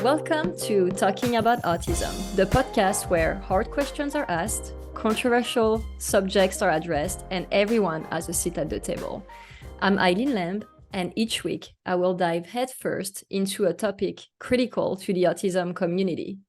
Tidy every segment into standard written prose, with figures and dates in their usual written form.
Welcome to Talking About Autism, the podcast where hard questions are asked, controversial subjects are addressed, and everyone has a seat at the table. I'm Eileen Lamb, and each week I will dive headfirst into a topic critical to the autism community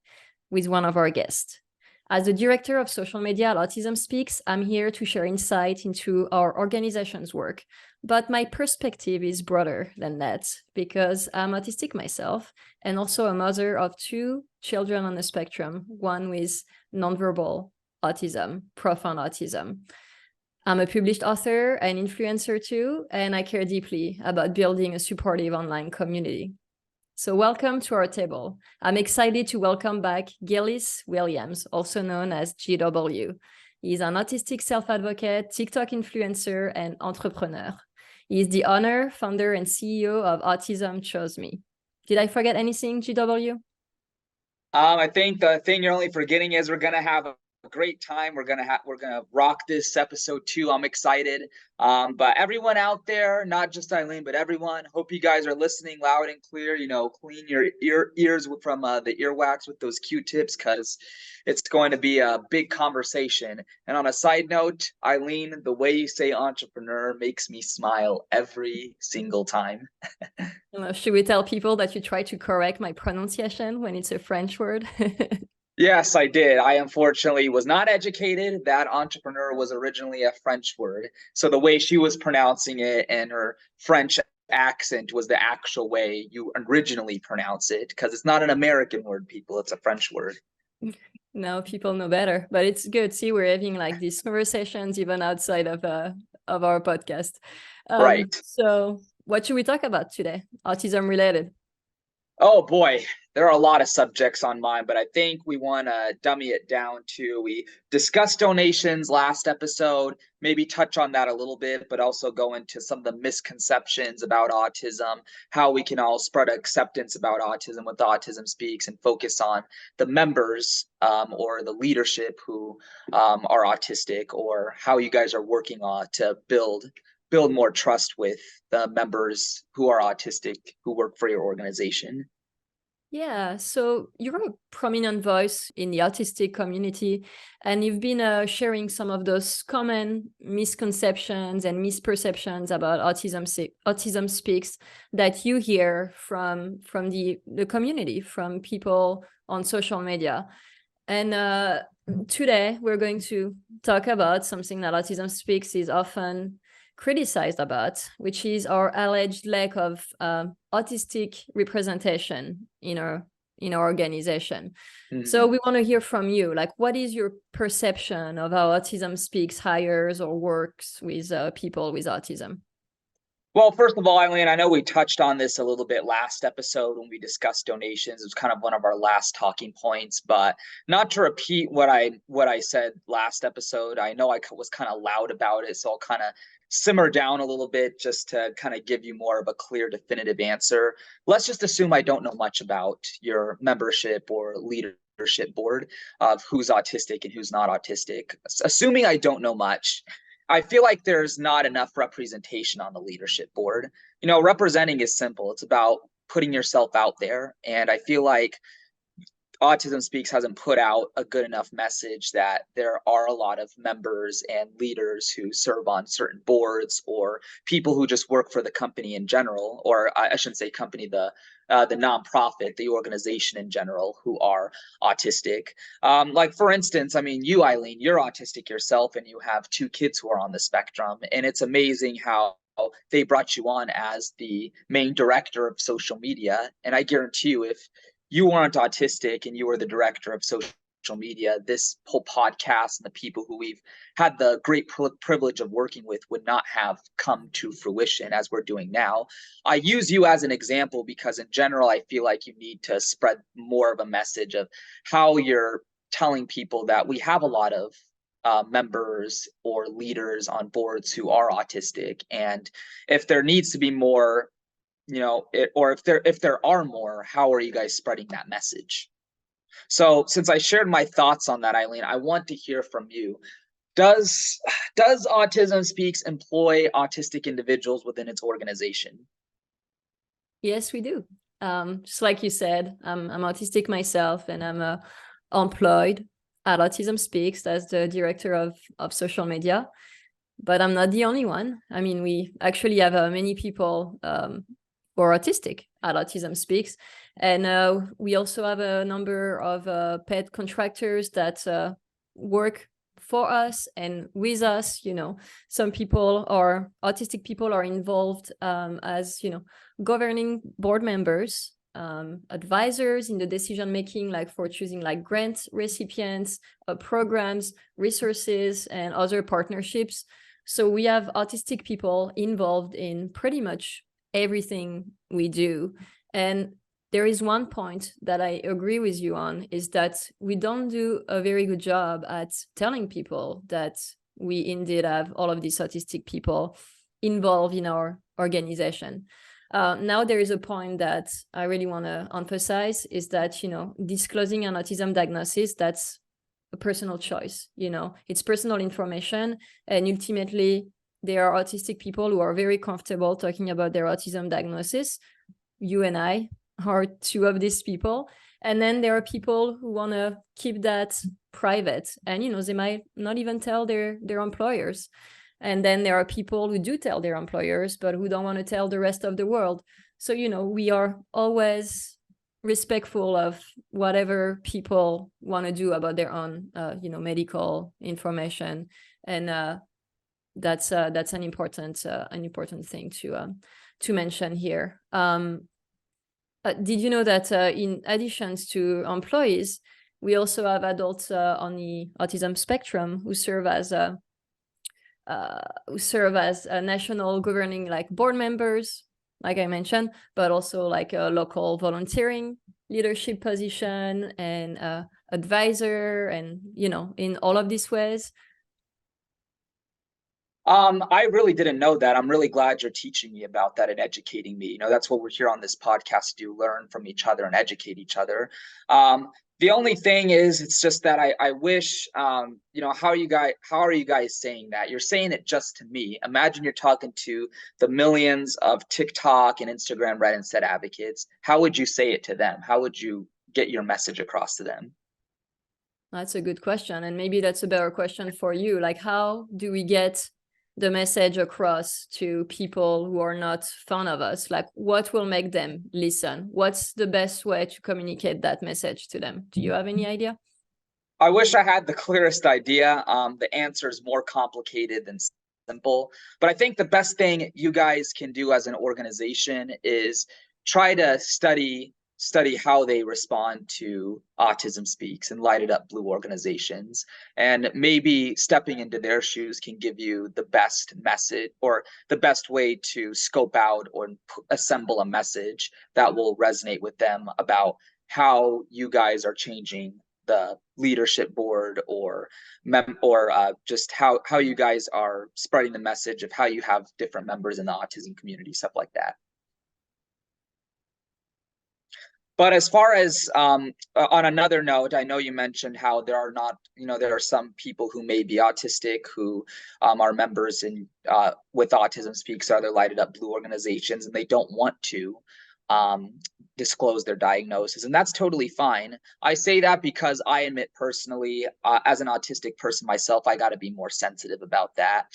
with one of our guests. As the director of social media at Autism Speaks, I'm here to share insight into our organization's work. But my perspective is broader than that because I'm autistic myself and also a mother of two children on the spectrum, one with nonverbal autism, profound autism. I'm a published author and influencer too, and I care deeply about building a supportive online community. So welcome to our table. I'm excited to welcome back Gillis Williams, also known as GW. He's an autistic self-advocate, TikTok influencer, and entrepreneur. He's the owner, founder, and CEO of Autism Chose Me. Did I forget anything, GW? I think the thing you're only forgetting is we're gonna have a great time. We're gonna rock this episode too. I'm excited. But everyone out there, not just Eileen, but everyone, hope you guys are listening loud and clear. You know, clean your ears from the earwax with those Q-tips, because it's going to be a big conversation. And on a side note, Eileen, the way you say entrepreneur makes me smile every single time. Should we tell people that you try to correct my pronunciation when it's a French word? Yes, I did. I unfortunately was not educated. That entrepreneur was originally a French word. So the way she was pronouncing it and her French accent was the actual way you originally pronounce it, because it's not an American word, people. It's a French word. Now people know better, but it's good. See, we're having like these conversations even outside of our podcast. Right. So what should we talk about today? Autism related. Oh boy, there are a lot of subjects on mine, but I think we want to dummy it down to, we discussed donations last episode, maybe touch on that a little bit, but also go into some of the misconceptions about autism, how we can all spread acceptance about autism with Autism Speaks, and focus on the members or the leadership who are autistic, or how you guys are working on to build more trust with the members who are autistic who work for your organization. Yeah, so you're a prominent voice in the autistic community, and you've been sharing some of those common misconceptions and misperceptions about Autism Speaks that you hear from the community, from people on social media. And today we're going to talk about something that Autism Speaks is often criticized about, which is our alleged lack of autistic representation in our organization. Mm-hmm. So we want to hear from you. Like, what is your perception of how Autism Speaks hires or works with people with autism? Well, first of all, Eileen, I know we touched on this a little bit last episode when we discussed donations. It was kind of one of our last talking points, but not to repeat what I said last episode. I know I was kind of loud about it, so I'll kind of simmer down a little bit just to kind of give you more of a clear, definitive answer. Let's just assume I don't know much about your membership or leadership board of who's autistic and who's not autistic. Assuming I don't know much, I feel like there's not enough representation on the leadership board. You know, representing is simple. It's about putting yourself out there. And I feel like Autism Speaks hasn't put out a good enough message that there are a lot of members and leaders who serve on certain boards, or people who just work for the company in general, or I shouldn't say company, the nonprofit, the organization in general, who are autistic. Like, for instance, I mean, you, Eileen, you're autistic yourself, and you have two kids who are on the spectrum. And it's amazing how they brought you on as the main director of social media. And I guarantee you, if you weren't autistic and you were the director of social media, this whole podcast and the people who we've had the great privilege of working with would not have come to fruition as we're doing now. I use you as an example because in general, I feel like you need to spread more of a message of how you're telling people that we have a lot of members or leaders on boards who are autistic. And if there needs to be more, you know, or if there are more, how are you guys spreading that message? So since I shared my thoughts on that, Eileen, I want to hear from you. Does Autism Speaks employ autistic individuals within its organization? Yes, we do. Just like you said, I'm autistic myself, and I'm employed at Autism Speaks as the director of social media. But I'm not the only one. I mean, we actually have many people who are autistic at Autism Speaks. And we also have a number of pet contractors that work for us and with us. Some people are autistic people are involved as, governing board members, advisors in the decision making, like for choosing like grant recipients, programs, resources, and other partnerships. So we have autistic people involved in pretty much everything we do. And there is one point that I agree with you on, is that we don't do a very good job at telling people that we indeed have all of these autistic people involved in our organization. Now there is a point that I really want to emphasize, is that, disclosing an autism diagnosis, that's a personal choice. It's personal information, and ultimately there are autistic people who are very comfortable talking about their autism diagnosis. You and I are two of these people. And then there are people who want to keep that private, and they might not even tell their employers. And then there are people who do tell their employers, but who don't want to tell the rest of the world. So we are always respectful of whatever people want to do about their own medical information. And that's an important thing to mention here. Did you know that in addition to employees, we also have adults on the autism spectrum who serve as national governing, like board members, like I mentioned, but also like a local volunteering leadership position, and advisor, and in all of these ways. I really didn't know that. I'm really glad you're teaching me about that and educating me. That's what we're here on this podcast to do, learn from each other and educate each other. The only thing is, it's just that I wish, how are you guys saying that? You're saying it just to me. Imagine you're talking to the millions of TikTok and Instagram Red and Set advocates. How would you say it to them? How would you get your message across to them? That's a good question. And maybe that's a better question for you. Like, how do we get the message across to people who are not fan of us? Like, what will make them listen? What's the best way to communicate that message to them? Do you have any idea? I wish I had the clearest idea. The answer is more complicated than simple. But I think the best thing you guys can do as an organization is try to study how they respond to Autism Speaks and Light It Up Blue organizations. And maybe stepping into their shoes can give you the best message, or the best way to scope out or assemble a message that will resonate with them about how you guys are changing the leadership board, or just how you guys are spreading the message of how you have different members in the autism community, stuff like that. But as far as on another note, I know you mentioned how there are some people who may be autistic who are members in with Autism Speaks or other Lighted Up Blue organizations, and they don't want to disclose their diagnosis, and that's totally fine. I say that because I admit personally, as an autistic person myself, I got to be more sensitive about that.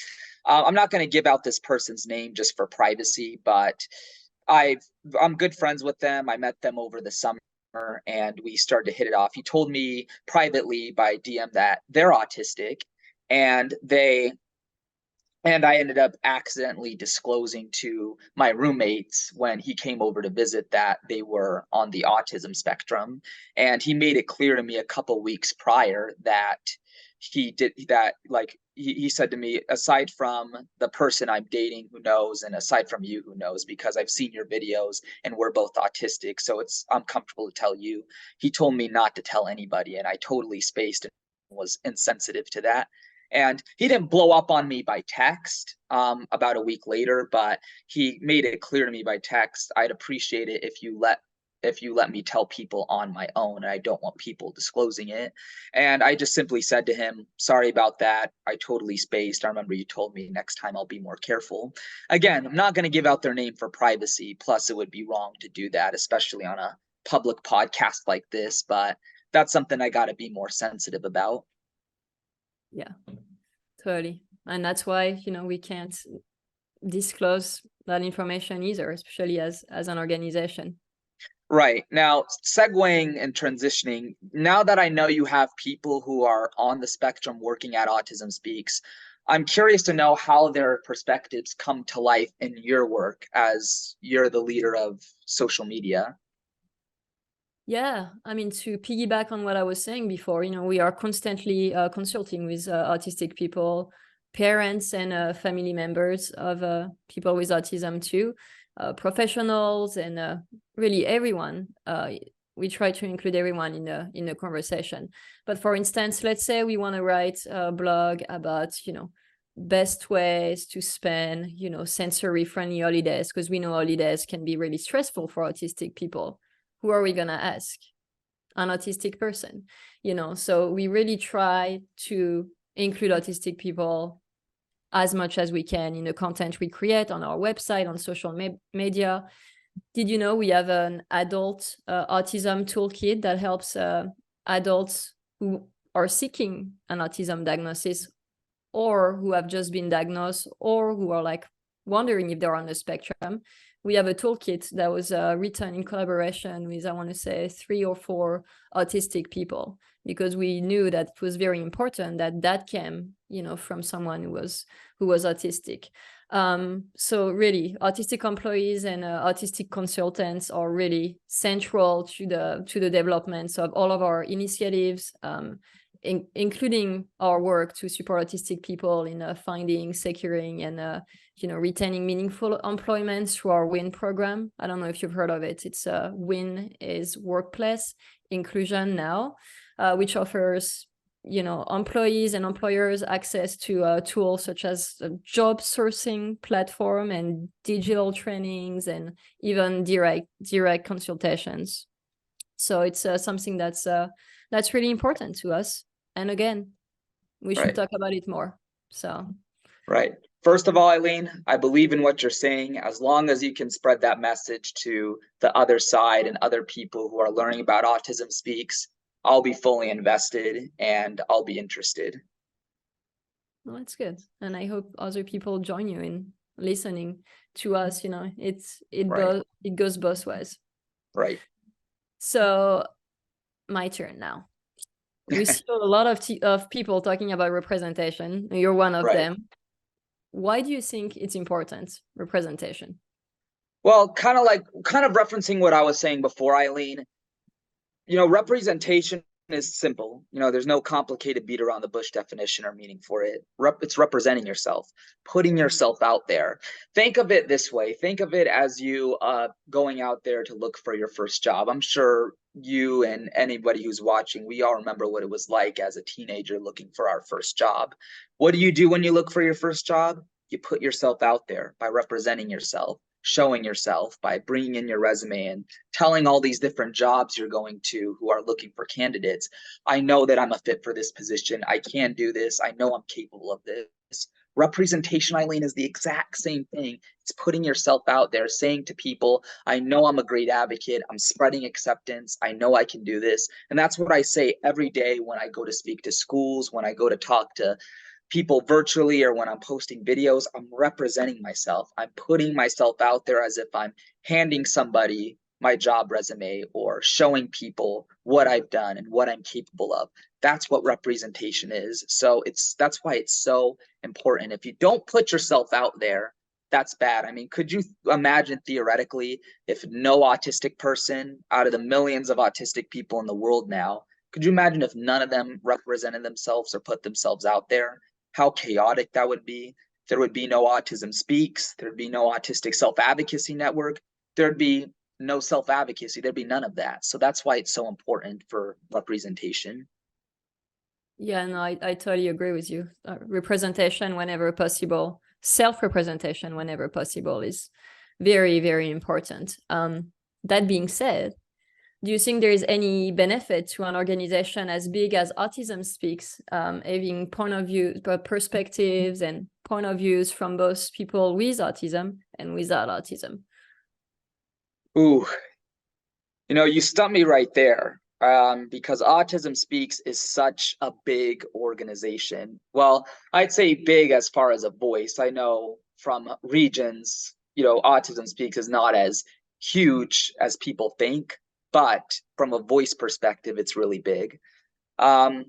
I'm not going to give out this person's name just for privacy, but I'm good friends with them. I met them over the summer and we started to hit it off. He told me privately by DM that they're autistic, and I ended up accidentally disclosing to my roommates when he came over to visit that they were on the autism spectrum. And he made it clear to me a couple weeks prior that he did that. Like he said to me, aside from the person I'm dating who knows, and aside from you who knows, because I've seen your videos and we're both autistic, so I'm comfortable to tell you. He told me not to tell anybody, and I totally spaced and was insensitive to that. And he didn't blow up on me by text about a week later, but he made it clear to me by text, I'd appreciate it if you let if you let me tell people on my own, and I don't want people disclosing it. And I just simply said to him, sorry about that. I totally spaced. I remember you told me next time I'll be more careful. Again, I'm not going to give out their name for privacy. Plus, it would be wrong to do that, especially on a public podcast like this. But that's something I got to be more sensitive about. Yeah, totally. And that's why, we can't disclose that information either, especially as an organization. Right. Now, segueing and transitioning, now that I know you have people who are on the spectrum working at Autism Speaks, I'm curious to know how their perspectives come to life in your work as you're the leader of social media. Yeah, I mean, to piggyback on what I was saying before, we are constantly consulting with autistic people, parents and family members of people with autism too, professionals, and really everyone. We try to include everyone in the conversation. But for instance, let's say we want to write a blog about, best ways to spend, sensory-friendly holidays, because we know holidays can be really stressful for autistic people. Who are we going to ask? An autistic person, So we really try to include autistic people as much as we can in the content we create on our website, on social media. Did you know we have an adult autism toolkit that helps adults who are seeking an autism diagnosis, or who have just been diagnosed, or who are like wondering if they're on the spectrum? We have a toolkit that was written in collaboration with, I want to say, 3 or 4 autistic people, because we knew that it was very important that came, from someone who was autistic. So really, autistic employees and autistic consultants are really central to the developments of all of our initiatives, including our work to support autistic people in finding, securing, and retaining meaningful employment through our WIN program. I don't know if you've heard of it. It's WIN is Workplace Inclusion Now, which offers employees and employers access to tools such as a job sourcing platform and digital trainings, and even direct consultations. So it's something that's really important to us. And again, we should talk about it more. So. Right. First of all, Eileen, I believe in what you're saying. As long as you can spread that message to the other side and other people who are learning about Autism Speaks, I'll be fully invested and I'll be interested. Well, that's good. And I hope other people join you in listening to us. It goes both ways. Right. So my turn now. We see a lot of people talking about representation. You're one of them. Why do you think it's important, representation? Well, kind of referencing what I was saying before, Eileen, representation is simple. There's no complicated beat around the bush definition or meaning for it. It's representing yourself, putting yourself out there. Think of it this way. Think of it as you going out there to look for your first job. I'm sure you and anybody who's watching, we all remember what it was like as a teenager looking for our first job. What do you do when you look for your first job? You put yourself out there by representing yourself, showing yourself, by bringing in your resume and telling all these different jobs you're going to who are looking for candidates, I know that I'm a fit for this position. I can do this. I know I'm capable of this. Representation, Eileen, is the exact same thing. It's putting yourself out there, saying to people, I know I'm a great advocate. I'm spreading acceptance. I know I can do this. And that's what I say every day when I go to speak to schools, when I go to talk to people virtually, or when I'm posting videos. I'm representing myself. I'm putting myself out there as if I'm handing somebody my job resume or showing people what I've done and what I'm capable of. That's what representation is. So that's why it's so important. If you don't put yourself out there, that's bad. I mean, could you imagine theoretically if no autistic person out of the millions of autistic people in the world now, could you imagine if none of them represented themselves or put themselves out there? How chaotic that would be. There would be no Autism Speaks. There'd be no Autistic Self-Advocacy Network. There'd be no self-advocacy. There'd be none of that. So that's why it's so important for representation. Yeah, no, I totally agree with you. Representation whenever possible, self-representation whenever possible is very, very important. That being said, Do you think there is any benefit to an organization as big as Autism Speaks, having point of view, perspectives and point of views from both people with autism and without autism? Ooh, you stumped me right there, because Autism Speaks is such a big organization. Well, I'd say big as far as a voice. I know from regions, Autism Speaks is not as huge as people think, but from a voice perspective, it's really big. Um,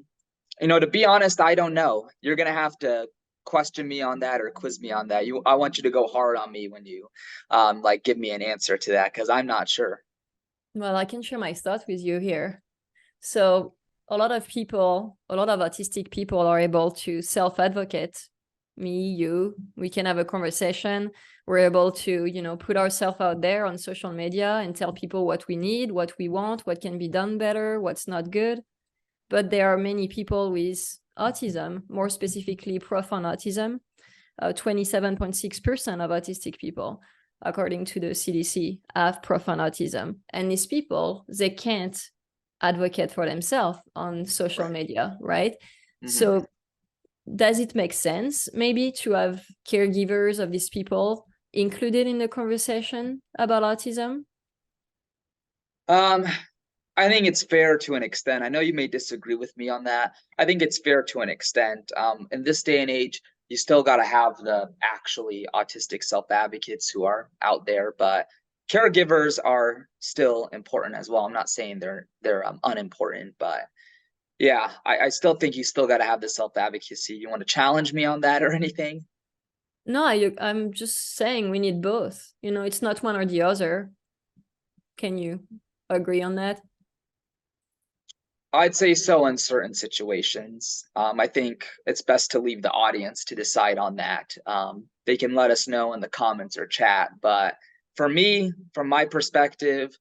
to be honest, I don't know. You're gonna have to question me on that or quiz me on that. I want you to go hard on me when you like give me an answer to that, because I'm not sure. Well, I can share my thoughts with you here. So a lot of autistic people are able to self-advocate. Me, you, we can have a conversation. We're able to, put ourselves out there on social media and tell people what we need, what we want, what can be done better, what's not good. But there are many people with autism, more specifically profound autism, 27.6% of autistic people, according to the CDC, have profound autism. And these people, they can't advocate for themselves on social media, right? Mm-hmm. So does it make sense maybe to have caregivers of these people included in the conversation about autism? I think it's fair to an extent. I know you may disagree with me on that. I think it's fair to an extent. In this day and age, you still got to have the actually autistic self-advocates who are out there, but caregivers are still important as well. I'm not saying they're unimportant, but yeah, I still think you still got to have the self-advocacy. You want to challenge me on that or anything? No, I'm just saying we need both. It's not one or the other. Can you agree on that? I'd say so in certain situations. I think it's best to leave the audience to decide on that. They can let us know in the comments or chat. But for me, from my perspective,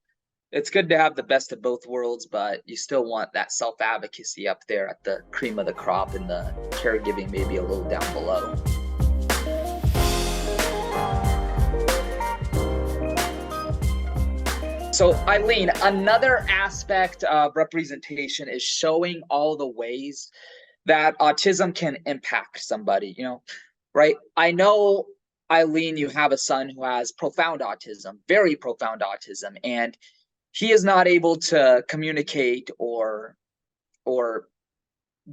it's good to have the best of both worlds, but you still want that self-advocacy up there at the cream of the crop, and the caregiving maybe a little down below. So Eileen, another aspect of representation is showing all the ways that autism can impact somebody, right? I know, Eileen, you have a son who has profound autism, very profound autism, and he is not able to communicate or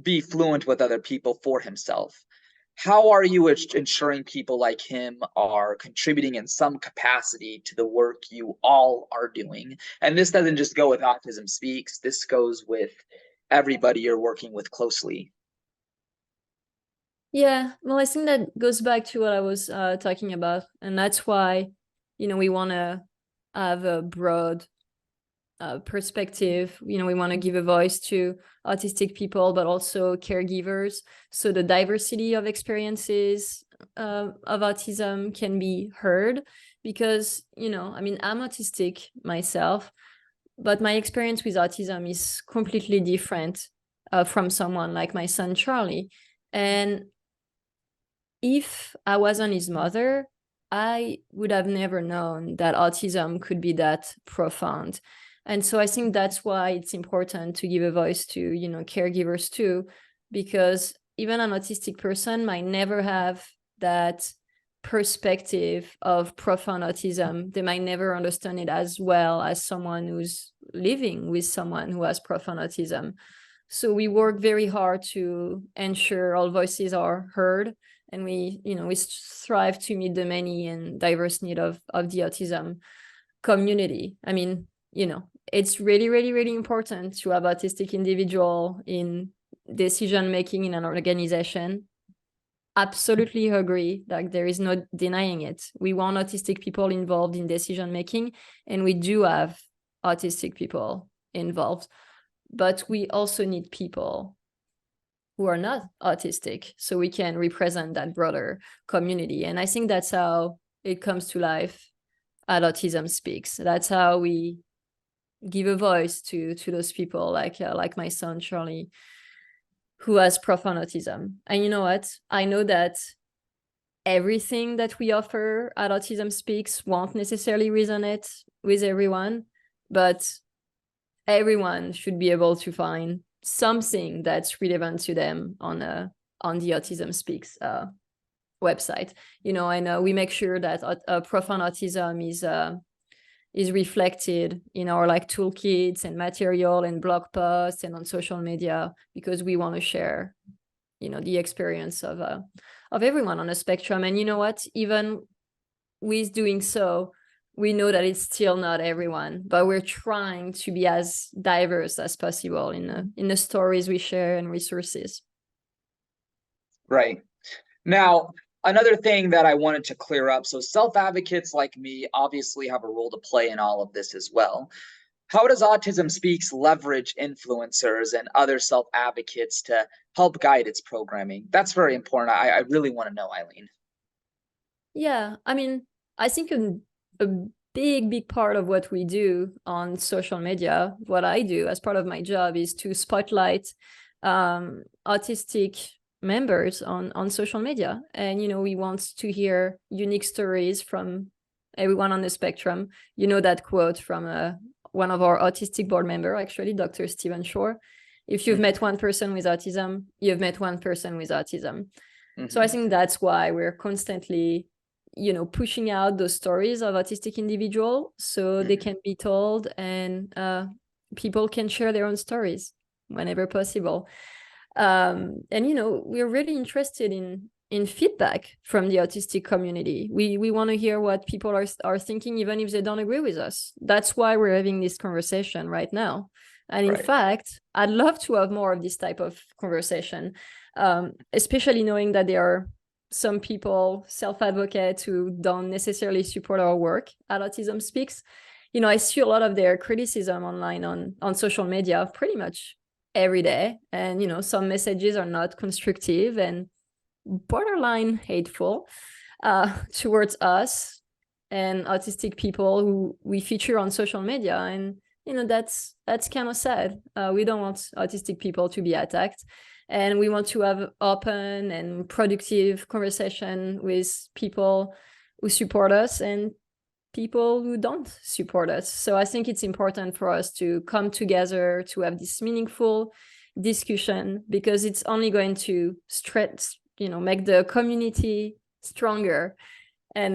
be fluent with other people for himself. How are you ensuring people like him are contributing in some capacity to the work you all are doing? And this doesn't just go with Autism Speaks. This goes with everybody you're working with closely. Yeah, well, I think that goes back to what I was talking about. And that's why, we want to have a broad perspective. We want to give a voice to autistic people, but also caregivers. So the diversity of experiences of autism can be heard, because, I'm autistic myself, but my experience with autism is completely different from someone like my son, Charlie. And if I wasn't his mother, I would have never known that autism could be that profound. And so I think that's why it's important to give a voice to, caregivers too, because even an autistic person might never have that perspective of profound autism. They might never understand it as well as someone who's living with someone who has profound autism. So we work very hard to ensure all voices are heard, and we strive to meet the many and diverse need of the autism community. I mean, it's really, really, really important to have autistic individual in decision making in an organization. Absolutely agree. Like, there is no denying it. We want autistic people involved in decision making, and we do have autistic people involved, but we also need people who are not autistic, so we can represent that broader community. And I think that's how it comes to life at Autism Speaks. That's how we give a voice to those people, like my son Charlie, who has profound autism. And you know what? I know that everything that we offer at Autism Speaks won't necessarily resonate with everyone, but everyone should be able to find something that's relevant to them on the Autism Speaks website. I know we make sure that profound autism is reflected in our like toolkits and material and blog posts and on social media, because we want to share, the experience of everyone on the spectrum. And you know what? Even with doing so, we know that it's still not everyone, but we're trying to be as diverse as possible in the stories we share and resources. Right. Now, another thing that I wanted to clear up, so self-advocates like me obviously have a role to play in all of this as well. How does Autism Speaks leverage influencers and other self-advocates to help guide its programming? That's very important. I really want to know, Eileen. Yeah, I mean, I think a big part of what we do on social media, what I do as part of my job, is to spotlight autistic members on social media. And, we want to hear unique stories from everyone on the spectrum. That quote from one of our autistic board member, actually, Dr. Stephen Shore: if you've met one person with autism, you've met one person with autism. So I think that's why we're constantly pushing out those stories of autistic individuals, so they can be told, and people can share their own stories whenever possible. And we're really interested in feedback from the autistic community. We want to hear what people are thinking, even if they don't agree with us. That's why we're having this conversation right now. And in fact, I'd love to have more of this type of conversation, especially knowing that there are some people, self-advocates, who don't necessarily support our work at Autism Speaks. I see a lot of their criticism online on social media pretty much every day. And, some messages are not constructive and borderline hateful towards us and autistic people who we feature on social media. And, that's kind of sad. We don't want autistic people to be attacked. And we want to have open and productive conversation with people who support us and people who don't support us. So I think it's important for us to come together to have this meaningful discussion, because it's only going to stretch, make the community stronger. And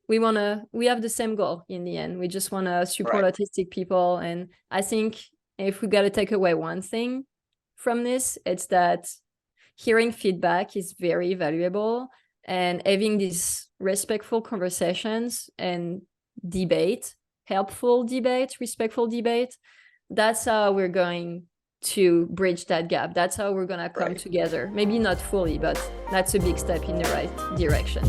we have the same goal in the end. We just want to support autistic people. And I think if we got to take away one thing from this, it's that hearing feedback is very valuable, and having these respectful conversations and debate, helpful debate, respectful debate, that's how we're going to bridge that gap. That's how we're going to come together. Maybe not fully, but that's a big step in the right direction.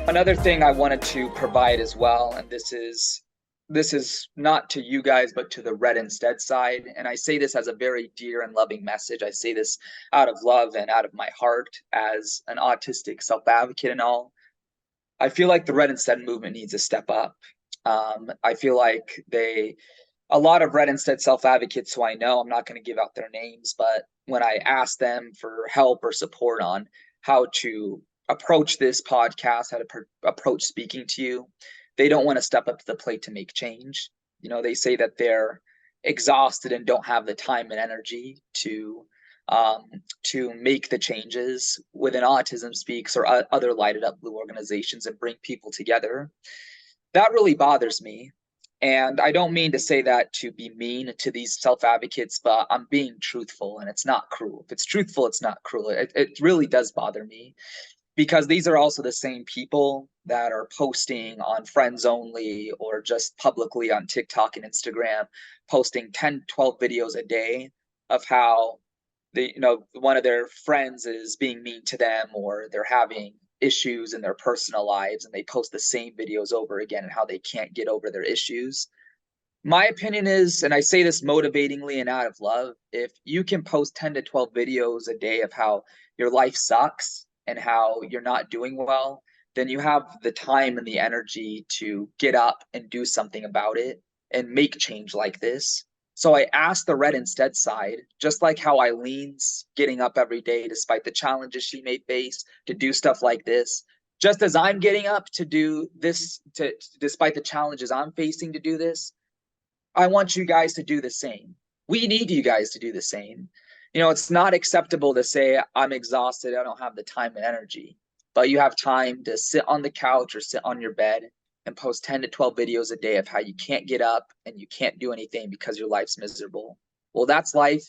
Another thing I wanted to provide as well, and this is not to you guys, but to the Red Instead side. And I say this as a very dear and loving message. I say this out of love and out of my heart as an autistic self-advocate and all. I feel like the Red Instead movement needs to step up. I feel like a lot of Red Instead self-advocates who I know, I'm not going to give out their names, but when I ask them for help or support on how to approach this podcast, how to approach speaking to you, they don't want to step up to the plate to make change. They say that they're exhausted and don't have the time and energy to make the changes within Autism Speaks or other Lighted Up Blue organizations and bring people together. That really bothers me. And I don't mean to say that to be mean to these self-advocates, but I'm being truthful, and it's not cruel. If it's truthful, it's not cruel. It really does bother me, because these are also the same people that are posting on Friends Only or just publicly on TikTok and Instagram, posting 10, 12 videos a day of how one of their friends is being mean to them, or they're having issues in their personal lives, and they post the same videos over again and how they can't get over their issues. My opinion is, and I say this motivatingly and out of love, if you can post 10 to 12 videos a day of how your life sucks and how you're not doing well, then you have the time and the energy to get up and do something about it and make change like this. So I asked the Red Instead side, just like how Eileen's getting up every day despite the challenges she may face to do stuff like this, Just as I'm getting up to do this, despite the challenges I'm facing to do this, I want you guys to do the same. We need you guys to do the same. It's not acceptable to say, I'm exhausted, I don't have the time and energy, but you have time to sit on the couch or sit on your bed and post 10 to 12 videos a day of how you can't get up and you can't do anything because your life's miserable. Well, that's life.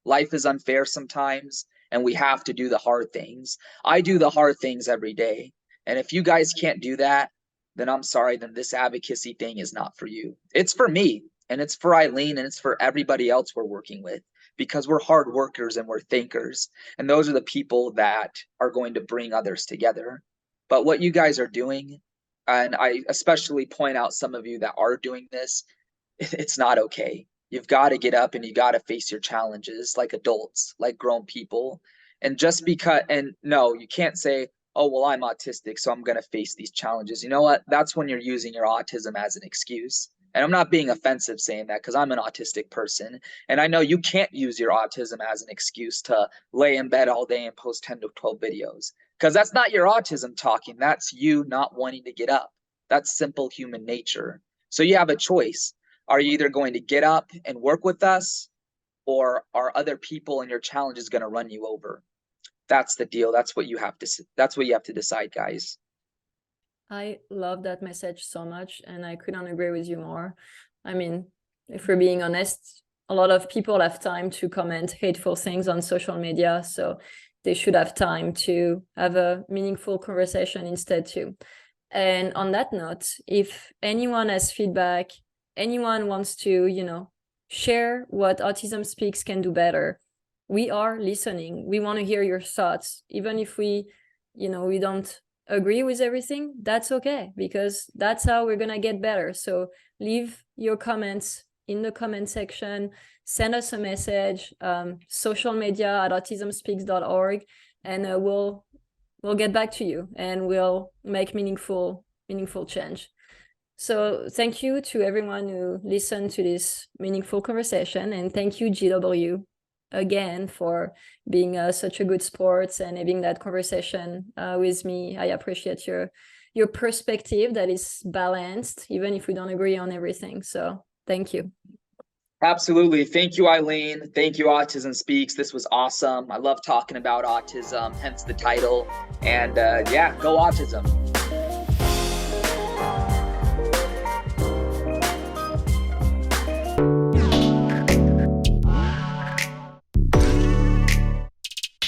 Life is unfair sometimes, and we have to do the hard things. I do the hard things every day. And if you guys can't do that, then I'm sorry, then this advocacy thing is not for you. It's for me, and it's for Eileen, and it's for everybody else we're working with, because we're hard workers and we're thinkers. And those are the people that are going to bring others together. But what you guys are doing, and I especially point out some of you that are doing this, it's not okay. You've got to get up and you got to face your challenges like adults, like grown people. And just because, and no, you can't say, oh, well, I'm autistic, so I'm going to face these challenges. You know what? That's when you're using your autism as an excuse. And I'm not being offensive saying that, because I'm an autistic person. And I know you can't use your autism as an excuse to lay in bed all day and post 10 to 12 videos, because that's not your autism talking. That's you not wanting to get up. That's simple human nature. So you have a choice. Are you either going to get up and work with us, or are other people and your challenges going to run you over? That's the deal. That's what you have to decide, guys. I love that message so much, and I couldn't agree with you more. I mean, if we're being honest, a lot of people have time to comment hateful things on social media, so they should have time to have a meaningful conversation instead too. And on that note, if anyone has feedback, anyone wants to, share what Autism Speaks can do better, we are listening. We want to hear your thoughts. Even if we don't agree with everything, that's okay, because that's how we're going to get better. So leave your comments in the comment section, send us a message, social media at autismspeaks.org, and we'll get back to you and we'll make meaningful change. So thank you to everyone who listened to this meaningful conversation, and thank you, GW, again, for being such a good sport and having that conversation with me. I appreciate your perspective that is balanced, even if we don't agree on everything. So thank you. Absolutely. Thank you, Eileen. Thank you, Autism Speaks. This was awesome. I love talking about autism, hence the title. And yeah, go autism.